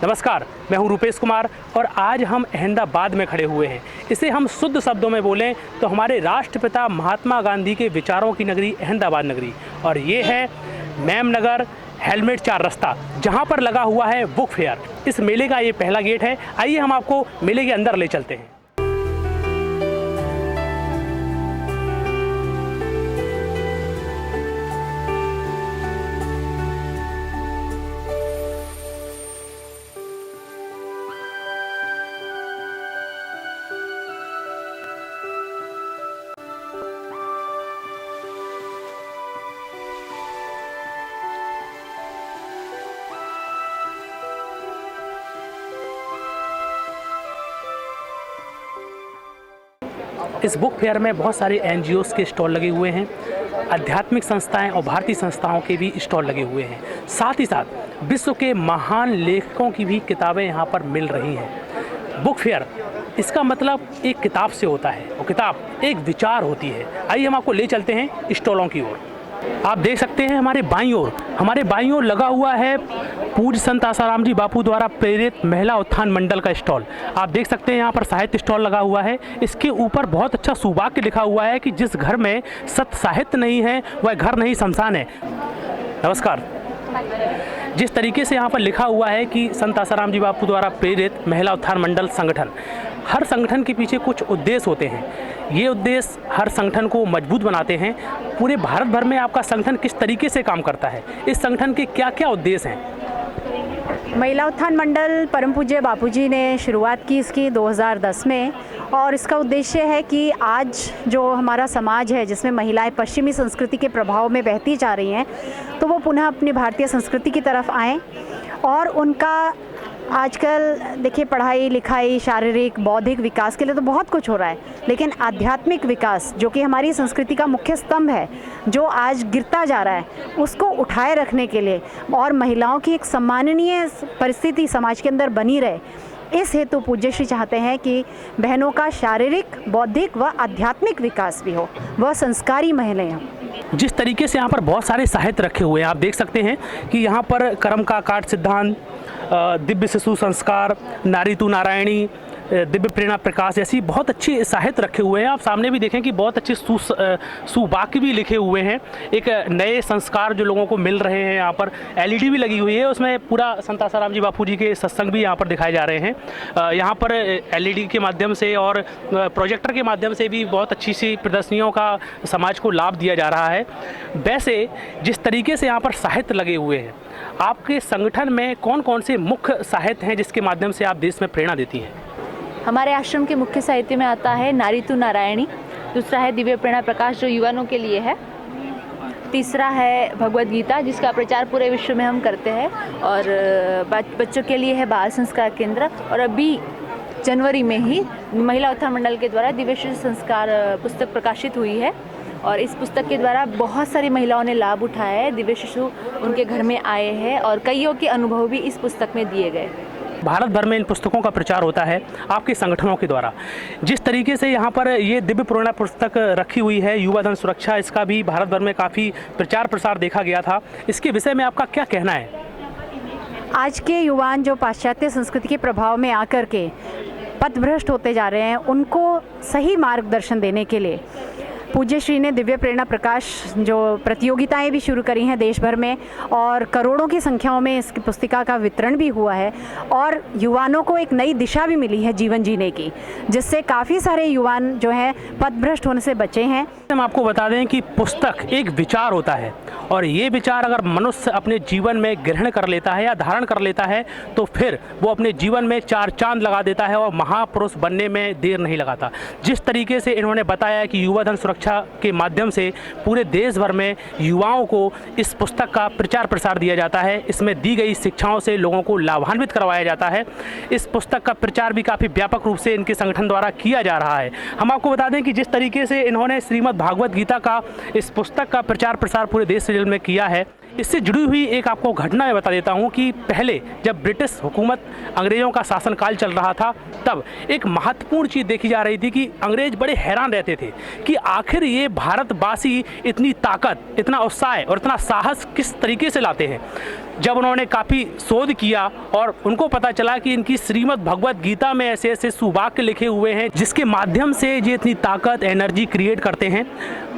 नमस्कार, मैं हूं रूपेश कुमार और आज हम अहमदाबाद में खड़े हुए हैं। इसे हम शुद्ध शब्दों में बोलें तो हमारे राष्ट्रपिता महात्मा गांधी के विचारों की नगरी अहमदाबाद नगरी, और ये है मेमनगर हेलमेट चार रास्ता, जहां पर लगा हुआ है बुक फेयर। इस मेले का ये पहला गेट है। आइए हम आपको मेले के अंदर ले चलते हैं। इस बुक फेयर में बहुत सारे NGOs के स्टॉल लगे हुए हैं, आध्यात्मिक संस्थाएं और भारतीय संस्थाओं के भी स्टॉल लगे हुए हैं। साथ ही साथ विश्व के महान लेखकों की भी किताबें यहाँ पर मिल रही हैं। बुक फेयर इसका मतलब एक किताब से होता है और किताब एक विचार होती है। आइए हम आपको ले चलते हैं स्टॉलों की ओर। आप देख सकते हैं हमारे बाईं ओर लगा हुआ है पूज्य संत आसाराम जी बापू द्वारा प्रेरित महिला उत्थान मंडल का स्टॉल। आप देख सकते हैं यहाँ पर साहित्य स्टॉल लगा हुआ है। इसके ऊपर बहुत अच्छा सुवाक्य लिखा हुआ है कि जिस घर में सत्य साहित्य नहीं है वह घर नहीं शमशान है। नमस्कार। जिस तरीके से यहाँ पर लिखा हुआ है कि संत आसाराम जी बापू द्वारा प्रेरित महिला उत्थान मंडल संगठन, हर संगठन के पीछे कुछ उद्देश्य होते हैं। ये उद्देश्य हर संगठन को मजबूत बनाते हैं। पूरे भारत भर में आपका संगठन किस तरीके से काम करता है, इस संगठन के क्या क्या उद्देश्य हैं? महिला उत्थान मंडल परम पूज्य बापूजी ने शुरुआत की इसकी 2010 में, और इसका उद्देश्य है कि आज जो हमारा समाज है जिसमें महिलाएं पश्चिमी संस्कृति के प्रभाव में बहती जा रही हैं, तो वो पुनः अपनी भारतीय संस्कृति की तरफ आएँ। और उनका आजकल देखिए पढ़ाई लिखाई, शारीरिक बौद्धिक विकास के लिए तो बहुत कुछ हो रहा है, लेकिन आध्यात्मिक विकास जो कि हमारी संस्कृति का मुख्य स्तंभ है, जो आज गिरता जा रहा है, उसको उठाए रखने के लिए और महिलाओं की एक सम्माननीय परिस्थिति समाज के अंदर बनी रहे, इस हेतु पूज्य श्री चाहते हैं कि बहनों का शारीरिक, बौद्धिक व आध्यात्मिक विकास भी हो, वह संस्कारी महिलाएं हों। जिस तरीके से यहाँ पर बहुत सारे साहित्य रखे हुए हैं, आप देख सकते हैं कि यहाँ पर कर्म का काट सिद्धांत, दिव्य शिशु संस्कार, नारी तू नारायणी, दिव्य प्रेरणा प्रकाश जैसी बहुत अच्छी साहित्य रखे हुए हैं। आप सामने भी देखें कि बहुत अच्छे सुवाक्य भी लिखे हुए हैं। एक नए संस्कार जो लोगों को मिल रहे हैं, यहाँ पर LED भी लगी हुई है, उसमें पूरा संत आसाराम जी बापू जी के सत्संग भी यहाँ पर दिखाए जा रहे हैं। यहाँ पर LED के माध्यम से और प्रोजेक्टर के माध्यम से भी बहुत अच्छी सी प्रदर्शनियों का समाज को लाभ दिया जा रहा है। वैसे जिस तरीके से यहाँ पर साहित्य लगे हुए हैं, आपके संगठन में कौन कौन से मुख्य साहित्य हैं जिसके माध्यम से आप देश में प्रेरणा देती हैं? हमारे आश्रम के मुख्य साहित्य में आता है नारी तू नारायणी, दूसरा है दिव्य प्रेरणा प्रकाश जो युवाओं के लिए है, तीसरा है भगवद गीता जिसका प्रचार पूरे विश्व में हम करते हैं, और बच्चों के लिए है बाल संस्कार केंद्र, और अभी जनवरी में ही महिला उत्थान मंडल के द्वारा दिव्य शिशु संस्कार पुस्तक प्रकाशित हुई है, और इस पुस्तक के द्वारा बहुत सारी महिलाओं ने लाभ उठाया है। दिव्य शिशु उनके घर में आए हैं और कईयों के अनुभव भी इस पुस्तक में दिए गए। भारत भर में इन पुस्तकों का प्रचार होता है आपके संगठनों के द्वारा। जिस तरीके से यहाँ पर ये दिव्य प्रेरणा पुस्तक रखी हुई है, युवा धन सुरक्षा, इसका भी भारत भर में काफ़ी प्रचार प्रसार देखा गया था। इसके विषय में आपका क्या कहना है? आज के युवान जो पाश्चात्य संस्कृति के प्रभाव में आकर के पथभ्रष्ट होते जा रहे हैं, उनको सही मार्गदर्शन देने के लिए पूज्य श्री ने दिव्य प्रेरणा प्रकाश जो प्रतियोगिताएं भी शुरू करी हैं देश भर में, और करोड़ों की संख्याओं में इस पुस्तिका का वितरण भी हुआ है, और युवानों को एक नई दिशा भी मिली है जीवन जीने की, जिससे काफ़ी सारे युवान जो हैं पथभ्रष्ट होने से बचे हैं। हम आपको बता दें कि पुस्तक एक विचार होता है, और ये विचार अगर मनुष्य अपने जीवन में ग्रहण कर लेता है या धारण कर लेता है, तो फिर वो अपने जीवन में चार चांद लगा देता है और महापुरुष बनने में देर नहीं लगाता। जिस तरीके से इन्होंने बताया कि युवा धन सुरक्षा के माध्यम से पूरे देश भर में युवाओं को इस पुस्तक का प्रचार प्रसार दिया जाता है, इसमें दी गई शिक्षाओं से लोगों को लाभान्वित करवाया जाता है। इस पुस्तक का प्रचार भी काफ़ी व्यापक रूप से इनके संगठन द्वारा किया जा रहा है। हम आपको बता दें कि जिस तरीके से इन्होंने श्रीमद् भागवत गीता का, इस पुस्तक का प्रचार प्रसार पूरे देश से में किया है, इससे जुड़ी हुई एक आपको घटना मैं बता देता हूँ कि पहले जब ब्रिटिश हुकूमत अंग्रेज़ों का शासनकाल चल रहा था तब एक महत्वपूर्ण चीज़ देखी जा रही थी कि अंग्रेज़ बड़े हैरान रहते थे कि आखिर ये भारतवासी इतनी ताकत, इतना उत्साह और इतना साहस किस तरीके से लाते हैं। जब उन्होंने काफ़ी शोध किया और उनको पता चला कि इनकी श्रीमद् भगवत गीता में ऐसे ऐसे सुवाक्य लिखे हुए हैं जिसके माध्यम से ये इतनी ताकत, एनर्जी क्रिएट करते हैं,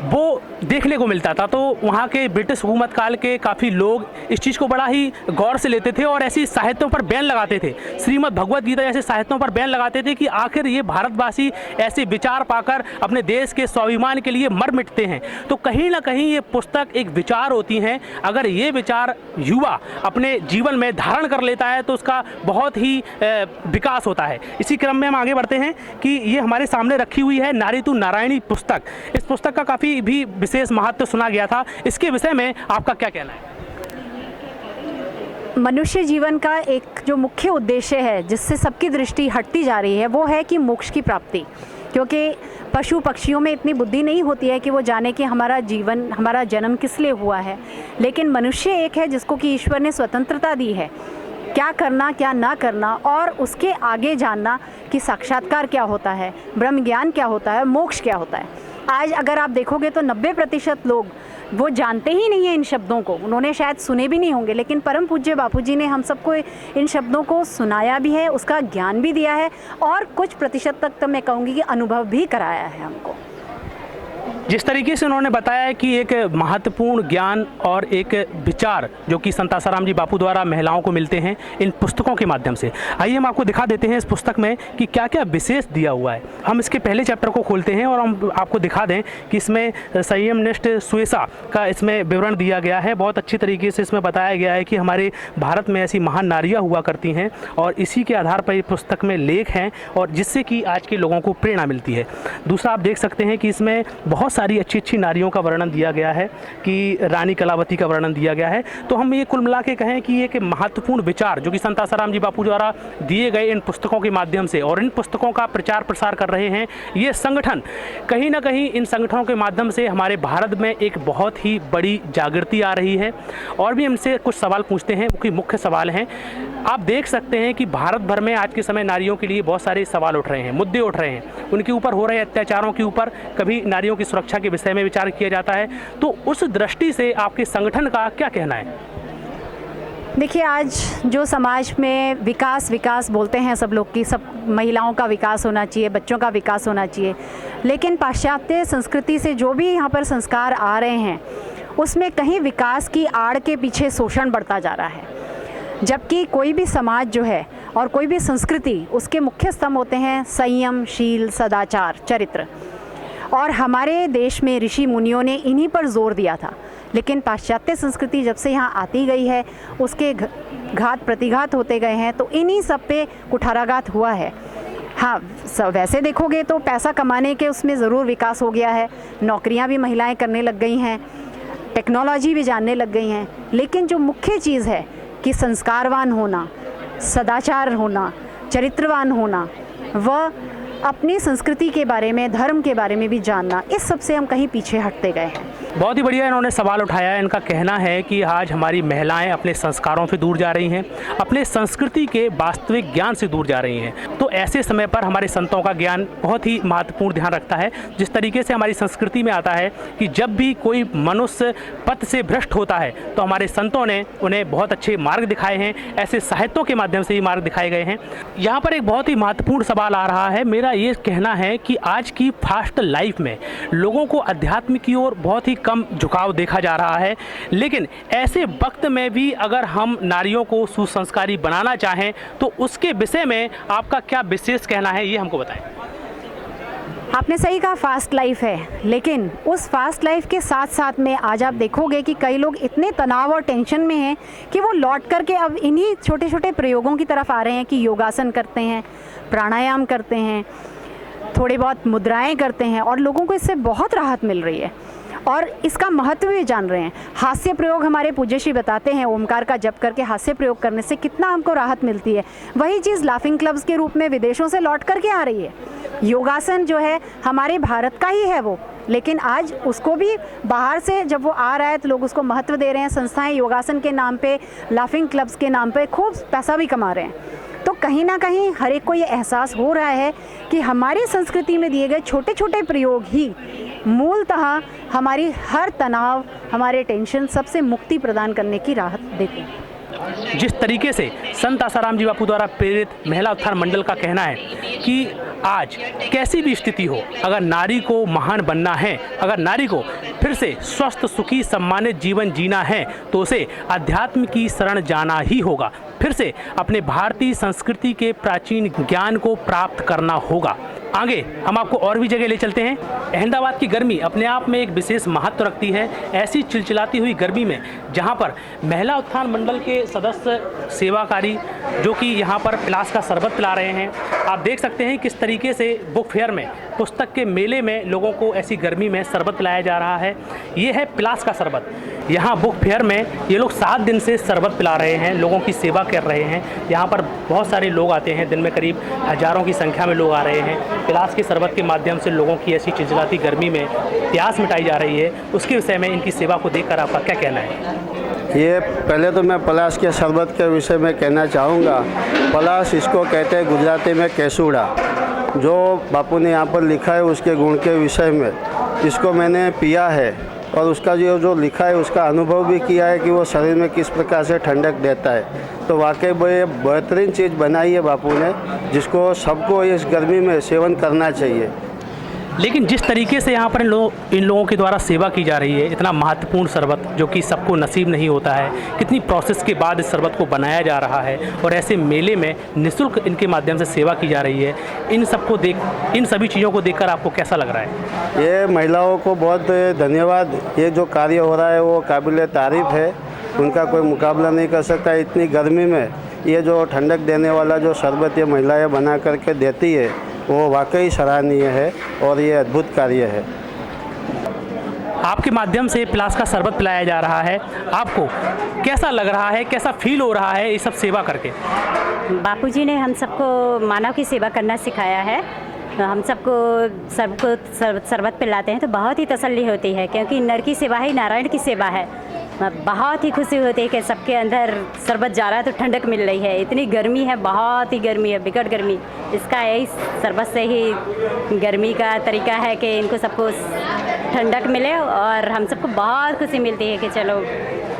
वो देखने को मिलता था। तो वहाँ के ब्रिटिश हुकूमत काल के काफ़ी लोग इस चीज़ को बड़ा ही गौर से लेते थे और ऐसी साहित्यों पर बैन लगाते थे, श्रीमद् भगवत गीता जैसे साहित्यों पर बैन लगाते थे कि आखिर ये भारतवासी ऐसे विचार पाकर अपने देश के स्वाभिमान के लिए मर मिटते हैं। तो कहीं ना कहीं ये पुस्तक एक विचार होती हैं, अगर ये विचार युवा अपने जीवन में धारण कर लेता है तो उसका बहुत ही विकास होता है। इसी क्रम में हम आगे बढ़ते हैं कि ये हमारे सामने रखी हुई है नारी तू नारायणी पुस्तक। इस पुस्तक का काफ़ी भी विशेष महत्व सुना गया था, इसके विषय में आपका क्या कहना है? मनुष्य जीवन का एक जो मुख्य उद्देश्य है जिससे सबकी दृष्टि हटती जा रही है वो है कि मोक्ष की प्राप्ति, क्योंकि पशु पक्षियों में इतनी बुद्धि नहीं होती है कि वो जाने कि हमारा जीवन, हमारा जन्म किस लिए हुआ है। लेकिन मनुष्य एक है जिसको कि ईश्वर ने स्वतंत्रता दी है क्या करना क्या ना करना और उसके आगे जानना कि साक्षात्कार क्या होता है, ब्रह्म ज्ञान क्या होता है, मोक्ष क्या होता है। आज अगर आप देखोगे तो 90% लोग वो जानते ही नहीं है इन शब्दों को, उन्होंने शायद सुने भी नहीं होंगे, लेकिन परम पूज्य बापूजी ने हम सबको इन शब्दों को सुनाया भी है, उसका ज्ञान भी दिया है और कुछ प्रतिशत तक तो मैं कहूँगी कि अनुभव भी कराया है हमको। जिस तरीके से उन्होंने बताया कि एक महत्वपूर्ण ज्ञान और एक विचार जो कि संत आसाराम जी बापू द्वारा महिलाओं को मिलते हैं इन पुस्तकों के माध्यम से, आइए हम आपको दिखा देते हैं इस पुस्तक में कि क्या क्या विशेष दिया हुआ है। हम इसके पहले चैप्टर को खोलते हैं और हम आपको दिखा दें कि इसमें संयमनिष्ठ सुएसा का इसमें विवरण दिया गया है। बहुत अच्छी तरीके से इसमें बताया गया है कि हमारे भारत में ऐसी महान नारियाँ हुआ करती हैं और इसी के आधार पर पुस्तक में लेख हैं और जिससे कि आज के लोगों को प्रेरणा मिलती है। दूसरा आप देख सकते हैं कि इसमें बहुत सारी अच्छी अच्छी नारियों का वर्णन दिया गया है कि रानी कलावती का वर्णन दिया गया है। तो हम ये कुल मिला के कहें कि एक महत्वपूर्ण विचार जो कि संत आसाराम जी बापू द्वारा दिए गए इन पुस्तकों के माध्यम से और इन पुस्तकों का प्रचार प्रसार कर रहे हैं ये संगठन, कहीं ना कहीं इन संगठनों के माध्यम से हमारे भारत में एक बहुत ही बड़ी जागृति आ रही है। और भी हमसे कुछ सवाल पूछते हैं, क्योंकि मुख्य सवाल हैं। आप देख सकते हैं कि भारत भर में आज के समय नारियों के लिए बहुत सारे सवाल उठ रहे हैं, मुद्दे उठ रहे हैं, उनके ऊपर हो रहे अत्याचारों के ऊपर कभी नारियों की सुरक्षा के विषय में विचार किया जाता है। तो उस दृष्टि से आपके संगठन का क्या कहना है? देखिए, आज जो समाज में विकास विकास बोलते हैं सब लोग कि सब महिलाओं का विकास होना चाहिए, बच्चों का विकास होना चाहिए, लेकिन पाश्चात्य संस्कृति से जो भी यहाँ पर संस्कार आ रहे हैं उसमें कहीं विकास की आड़ के पीछे शोषण बढ़ता जा रहा है। जबकि कोई भी समाज जो है और कोई भी संस्कृति उसके मुख्य स्तंभ होते हैं संयम, शील, सदाचार, चरित्र। और हमारे देश में ऋषि मुनियों ने इन्हीं पर जोर दिया था। लेकिन पाश्चात्य संस्कृति जब से यहाँ आती गई है उसके घात प्रतिघात होते गए हैं, तो इन्हीं सब पे कुठाराघात हुआ है। हाँ, वैसे देखोगे तो पैसा कमाने के उसमें ज़रूर विकास हो गया है, नौकरियाँ भी महिलाएं करने लग गई हैं, टेक्नोलॉजी भी जानने लग गई हैं, लेकिन जो मुख्य चीज़ है कि संस्कारवान होना, सदाचार होना, चरित्रवान होना, वह अपनी संस्कृति के बारे में, धर्म के बारे में भी जानना, इस सब से हम कहीं पीछे हटते गए हैं। बहुत ही बढ़िया इन्होंने सवाल उठाया है। इनका कहना है कि आज हमारी महिलाएं अपने संस्कारों से दूर जा रही हैं, अपने संस्कृति के वास्तविक ज्ञान से दूर जा रही हैं। तो ऐसे समय पर हमारे संतों का ज्ञान बहुत ही महत्वपूर्ण ध्यान रखता है। जिस तरीके से हमारी संस्कृति में आता है कि जब भी कोई मनुष्य पथ से भ्रष्ट होता है तो हमारे संतों ने उन्हें बहुत अच्छे मार्ग दिखाए हैं, ऐसे साहित्यों के माध्यम से ही मार्ग दिखाए गए हैं। यहाँ पर एक बहुत ही महत्वपूर्ण सवाल आ रहा है। मेरा ये कहना है कि आज की फास्ट लाइफ में लोगों को अध्यात्म की ओर बहुत ही कम झुकाव देखा जा रहा है, लेकिन ऐसे वक्त में भी अगर हम नारियों को सुसंस्कारी बनाना चाहें तो उसके विषय में आपका क्या विशेष कहना है, ये हमको बताएं। आपने सही कहा, फास्ट लाइफ है, लेकिन उस फास्ट लाइफ के साथ साथ में आज आप देखोगे कि कई लोग इतने तनाव और टेंशन में हैं कि वो लौट करके अब इन्हीं छोटे छोटे प्रयोगों की तरफ आ रहे हैं कि योगासन करते हैं, प्राणायाम करते हैं, थोड़ी बहुत मुद्राएं करते हैं और लोगों को इससे बहुत राहत मिल रही है। और इसका महत्व भी जान रहे हैं। हास्य प्रयोग हमारे पूज्य श्री बताते हैं, ओमकार का जप करके हास्य प्रयोग करने से कितना हमको राहत मिलती है। वही चीज़ लाफिंग क्लब्स के रूप में विदेशों से लौट करके आ रही है। योगासन जो है हमारे भारत का ही है वो, लेकिन आज उसको भी बाहर से जब वो आ रहा है तो लोग उसको महत्व दे रहे हैं। संस्थाएं योगासन के नाम पे, लाफिंग क्लब्स के नाम पे खूब पैसा भी कमा रहे हैं। तो कहीं ना कहीं हर एक को ये एहसास हो रहा है कि हमारी संस्कृति में दिए गए छोटे छोटे प्रयोग ही मूलतः हमारी हर तनाव, हमारे टेंशन सबसे मुक्ति प्रदान करने की राहत देते हैं। जिस तरीके से संत आसाराम जी बापू द्वारा प्रेरित महिला उत्थान मंडल का कहना है कि आज कैसी भी स्थिति हो, अगर नारी को महान बनना है, अगर नारी को फिर से स्वस्थ, सुखी, सम्मानित जीवन जीना है तो उसे अध्यात्म की शरण जाना ही होगा। फिर से अपने भारतीय संस्कृति के प्राचीन ज्ञान को प्राप्त करना होगा। आगे हम आपको और भी जगह ले चलते हैं। अहमदाबाद की गर्मी अपने आप में एक विशेष महत्व रखती है। ऐसी चिलचिलाती हुई गर्मी में जहां पर महिला उत्थान मंडल के सदस्य सेवाकारी जो कि यहां पर पिलास का शरबत पिला रहे हैं, आप देख सकते हैं किस तरीके से बुक फेयर में, पुस्तक के मेले में लोगों को ऐसी गर्मी में शरबत पिलाया जा रहा है। ये है पिलास का शरबत। यहाँ बुक फेयर में ये लोग 7 दिन से शरबत पिला रहे हैं, लोगों की सेवा कर रहे हैं। यहाँ पर बहुत सारे लोग आते हैं, दिन में करीब हज़ारों की संख्या में लोग आ रहे हैं। पिलास के शरबत के माध्यम से लोगों की ऐसी चिलचिलाती गर्मी में प्यास मिटाई जा रही है। उसके विषय में, इनकी सेवा को देखकर आपका क्या कहना है? ये पहले तो मैं पलास के शरबत के विषय में कहना चाहूँगा। पलास इसको कहते हैं गुजराती में केसुड़ा। जो बापू ने यहाँ पर लिखा है उसके गुण के विषय में, इसको मैंने पिया है और उसका जो लिखा है उसका अनुभव भी किया है कि वो शरीर में किस प्रकार से ठंडक देता है। तो वाकई ये बेहतरीन चीज़ बनाई है बापू ने, जिसको सबको इस गर्मी में सेवन करना चाहिए। लेकिन जिस तरीके से यहाँ पर इन लोगों के द्वारा सेवा की जा रही है, इतना महत्वपूर्ण शरबत जो कि सबको नसीब नहीं होता है, कितनी प्रोसेस के बाद इस शरबत को बनाया जा रहा है और ऐसे मेले में निःशुल्क इनके माध्यम से सेवा की जा रही है, इन सभी चीज़ों को देखकर आपको कैसा लग रहा है? ये महिलाओं को बहुत धन्यवाद। ये जो कार्य हो रहा है वो काबिल तारीफ़ है, उनका कोई मुकाबला नहीं कर सकता। इतनी गर्मी में ये जो ठंडक देने वाला जो शरबत ये महिलाएँ बना करके देती है वो वाकई सराहनीय है और ये अद्भुत कार्य है। आपके माध्यम से पिलास का शरबत पिलाया जा रहा है, आपको कैसा लग रहा है, कैसा फील हो रहा है ये सब सेवा करके? बापूजी ने हम सबको मानव की सेवा करना सिखाया है। हम सबको शरबत पिलाते हैं तो बहुत ही तसल्ली होती है, क्योंकि नर की सेवा ही नारायण की सेवा है। बहुत ही खुशी होती है कि सबके अंदर शरबत जा रहा है तो ठंडक मिल रही है। इतनी गर्मी है, बहुत ही गर्मी है, बिकट गर्मी। इसका यही शरबत से ही गर्मी का तरीका है कि इनको सबको ठंडक मिले और हम सबको बहुत खुशी मिलती है कि चलो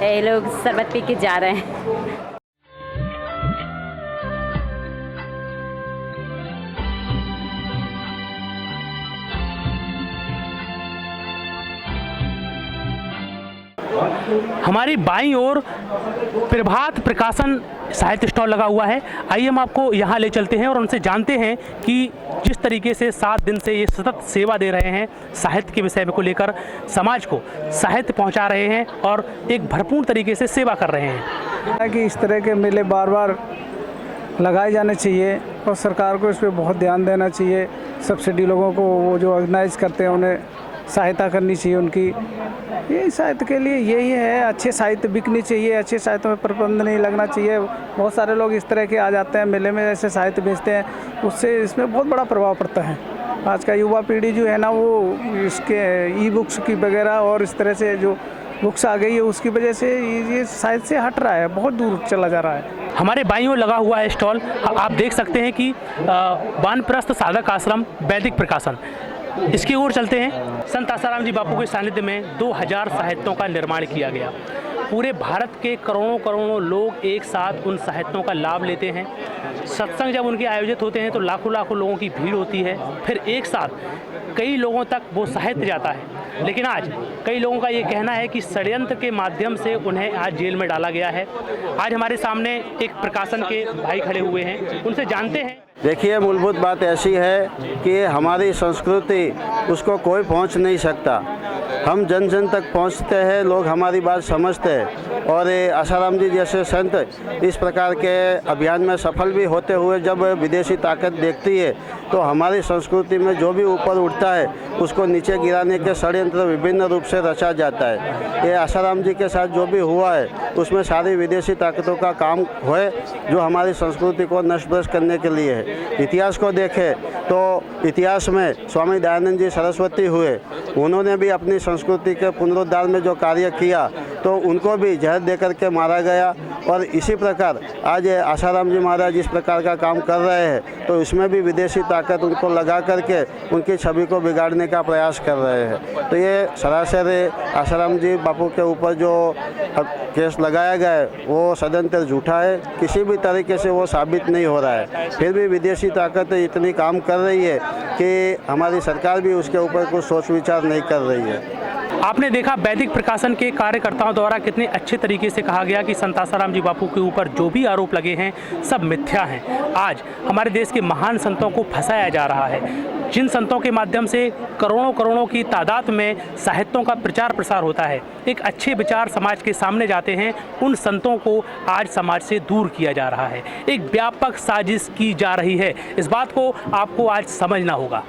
ये लोग शरबत पी के जा रहे हैं। हमारी बाईं ओर प्रभात प्रकाशन साहित्य स्टॉल लगा हुआ है। आइए हम आपको यहाँ ले चलते हैं और उनसे जानते हैं कि जिस तरीके से 7 दिन से ये सतत सेवा दे रहे हैं, साहित्य के विषय को लेकर समाज को साहित्य पहुँचा रहे हैं और एक भरपूर तरीके से सेवा कर रहे हैं। कि इस तरह के मेले बार बार लगाए जाने चाहिए और सरकार को इस पर बहुत ध्यान देना चाहिए। सब्सिडी लोगों को, वो जो ऑर्गेनाइज करते हैं उन्हें सहायता करनी चाहिए उनकी। ये साहित्य के लिए यही है, अच्छे साहित्य बिकनी चाहिए, अच्छे साहित्य में प्रतिबंध नहीं लगना चाहिए। बहुत सारे लोग इस तरह के आ जाते हैं मेले में, ऐसे साहित्य बेचते हैं, उससे इसमें बहुत बड़ा प्रभाव पड़ता है। आज का युवा पीढ़ी जो है ना, वो इसके ई बुक्स की वगैरह और इस तरह से जो बुक्स आ गई है उसकी वजह से ये साहित्य से हट रहा है, बहुत दूर चला जा रहा है। हमारे बाईं ओर लगा हुआ है स्टॉल, आप देख सकते हैं कि वानप्रस्थ साधक आश्रम वैदिक प्रकाशन, इसकी ओर चलते हैं। संत आसाराम जी बापू के सानिध्य में 2000 साहित्यों का निर्माण किया गया। पूरे भारत के करोड़ों लोग एक साथ उन साहित्यों का लाभ लेते हैं। सत्संग जब उनके आयोजित होते हैं तो लाखों लोगों की भीड़ होती है, फिर एक साथ कई लोगों तक वो साहित्य जाता है। लेकिन आज कई लोगों का ये कहना है कि षड्यंत्र के माध्यम से उन्हें आज जेल में डाला गया है। आज हमारे सामने एक प्रकाशन के भाई खड़े हुए हैं, उनसे जानते हैं। देखिए, मूलभूत बात ऐसी है कि हमारी संस्कृति उसको कोई पहुंच नहीं सकता। हम जन जन तक पहुंचते हैं, लोग हमारी बात समझते हैं। और आसाराम जी जैसे संत इस प्रकार के अभियान में सफल भी होते हुए जब विदेशी ताकत देखती है तो हमारी संस्कृति में जो भी ऊपर उठता है उसको नीचे गिराने के षड्यंत्र विभिन्न रूप से रचा जाता है। ये आसाराम जी के साथ जो भी हुआ है उसमें सारी विदेशी ताकतों का काम हुए जो हमारी संस्कृति को नष्ट भ्रष्ट करने के लिए है। इतिहास को देखें तो इतिहास में स्वामी दयानंद जी सरस्वती हुए, उन्होंने भी अपनी संस्कृति के पुनरुद्धार में जो कार्य किया तो उनको भी जहर देकर के मारा गया। और इसी प्रकार आज आसाराम जी महाराज इस प्रकार का काम कर रहे हैं तो इसमें भी विदेशी ताकत उनको लगा करके उनकी छवि को बिगाड़ने का प्रयास कर रहे हैं। तो ये सरासर आसाराम जी बापू के ऊपर जो केस लगाया गया है वो सदंतर झूठा है, किसी भी तरीके से वो साबित नहीं हो रहा है। फिर भी विदेशी ताकत इतनी काम कर रही है कि हमारी सरकार भी उसके ऊपर कुछ सोच विचार नहीं कर रही है। आपने देखा वैदिक प्रकाशन के कार्यकर्ताओं द्वारा कितने अच्छे तरीके से कहा गया कि संत आसाराम जी बापू के ऊपर जो भी आरोप लगे हैं सब मिथ्या हैं। आज हमारे देश के महान संतों को फंसाया जा रहा है, जिन संतों के माध्यम से करोड़ों करोड़ों की तादाद में साहित्यों का प्रचार प्रसार होता है, एक अच्छे विचार समाज के सामने जाते हैं, उन संतों को आज समाज से दूर किया जा रहा है। एक व्यापक साजिश की जा रही है, इस बात को आपको आज समझना होगा।